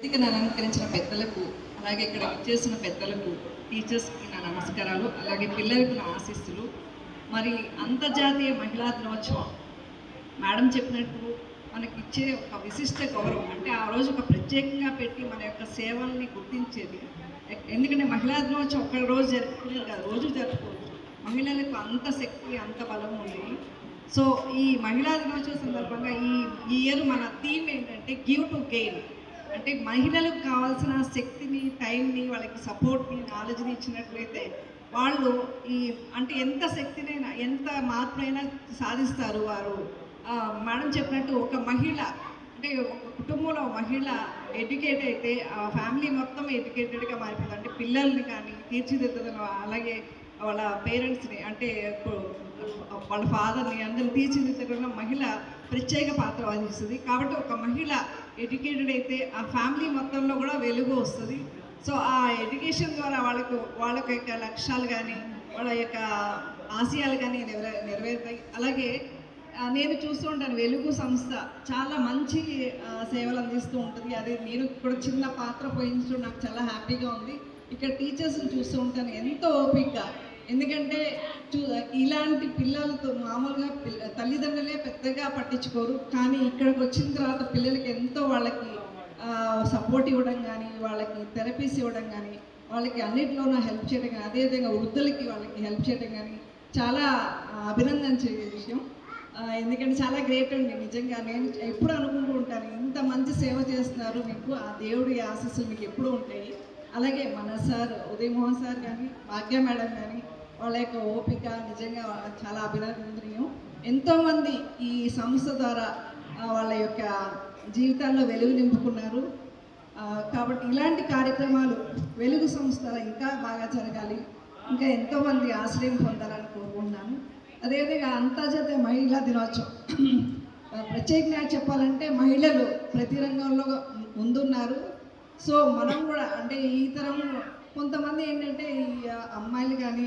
వేదికను అలంకరించిన పెద్దలకు, అలాగే ఇక్కడ విచ్చేసిన పెద్దలకు, టీచర్స్కి నా నమస్కారాలు, అలాగే పిల్లలకు నా ఆశీస్సులు. మరి అంతర్జాతీయ మహిళా దినోత్సవం మేడం చెప్పినట్టు మనకి ఇచ్చే ఒక విశిష్ట గౌరవం, అంటే ఆ రోజు ఒక ప్రత్యేకంగా పెట్టి మన యొక్క సేవల్ని గుర్తించేది. ఎందుకంటే మహిళా దినోత్సవం ఒక్క రోజు జరుపుకునేది కాదు, రోజు జరుపుకోవచ్చు. మహిళలకు అంత శక్తి, అంత బలం ఉంది. సో ఈ మహిళా దినోత్సవం సందర్భంగా ఈ ఇయర్ మన థీమ్ ఏంటంటే గివ్ టు గెయిన్. అంటే మహిళలకు కావాల్సిన శక్తిని, టైంని, వాళ్ళకి సపోర్ట్ని, నాలెడ్జ్ని ఇచ్చినట్లయితే వాళ్ళు అంటే ఎంత శక్తినైనా, ఎంత మార్పునైనా సాధిస్తారు వారు. మేడం చెప్పినట్టు ఒక మహిళ, అంటే ఒక కుటుంబంలో మహిళ ఎడ్యుకేట్ అయితే ఆ ఫ్యామిలీ మొత్తం ఎడ్యుకేటెడ్గా మారిపోతుంది. అంటే పిల్లల్ని కానీ తీర్చిదిద్దడం, అలాగే వాళ్ళ పేరెంట్స్ని, అంటే వాళ్ళ ఫాదర్ని అందరిని తీర్చిదిద్దడంలో మహిళ ప్రత్యేక పాత్ర వహిస్తుంది. కాబట్టి ఒక మహిళ ఎడ్యుకేటెడ్ అయితే ఆ ఫ్యామిలీ మొత్తంలో కూడా వెలుగు వస్తుంది. సో ఆ ఎడ్యుకేషన్ ద్వారా వాళ్ళ యొక్క లక్ష్యాలు కానీ, వాళ్ళ యొక్క ఆశయాలు కానీ నెరవేరుతాయి. అలాగే నేను చూస్తూ ఉంటాను, వెలుగు సంస్థ చాలా మంచి సేవలు అందిస్తూ ఉంటుంది. అదే నేను కూడా చిన్న పాత్ర పోయించడం నాకు చాలా హ్యాపీగా ఉంది. ఇక్కడ టీచర్స్ని చూస్తూ ఉంటాను, ఎంతో ఓపికగా. ఎందుకంటే ఇలాంటి పిల్లలతో మామూలుగా తల్లిదండ్రులే పెద్దగా పట్టించుకోరు, కానీ ఇక్కడికి వచ్చిన తర్వాత పిల్లలకి ఎంతో వాళ్ళకి సపోర్ట్ ఇవ్వడం కానీ, వాళ్ళకి థెరపీస్ ఇవ్వడం కానీ, వాళ్ళకి అన్నింటిలోనూ హెల్ప్ చేయడం కానీ, అదేవిధంగా వృద్ధులకి వాళ్ళకి హెల్ప్ చేయడం కానీ చాలా అభినందించే విషయం. ఎందుకంటే చాలా గ్రేట్ అండి నిజంగా. నేను ఎప్పుడు అనుకుంటూ ఉంటాను, ఇంత మంచి సేవ చేస్తున్నారు, మీకు ఆ దేవుడి ఆశీస్సులు మీకు ఎప్పుడూ ఉంటాయి. అలాగే మన సార్ ఉదయ్ మోహన్ సార్ కానీ, భాగ్య మేడం కానీ, వాళ్ళ యొక్క ఓపిక నిజంగా చాలా అభినందనీయం. ఎంతోమంది ఈ సంస్థ ద్వారా వాళ్ళ యొక్క జీవితాల్లో వెలుగు నింపుకున్నారు. కాబట్టి ఇలాంటి కార్యక్రమాలు వెలుగు సంస్థ ఇంకా బాగా జరగాలి, ఇంకా ఎంతోమంది ఆశ్రయం పొందాలని కోరుకుంటున్నాను. అదేవిధంగా అంతర్జాతీయ మహిళా దినోత్సవం ప్రత్యేకంగా చెప్పాలంటే మహిళలు ప్రతి రంగంలో ముందున్నారు. సో మనం కూడా, అంటే ఈ తరం కొంతమంది ఏంటంటే ఈ అమ్మాయిలు కానీ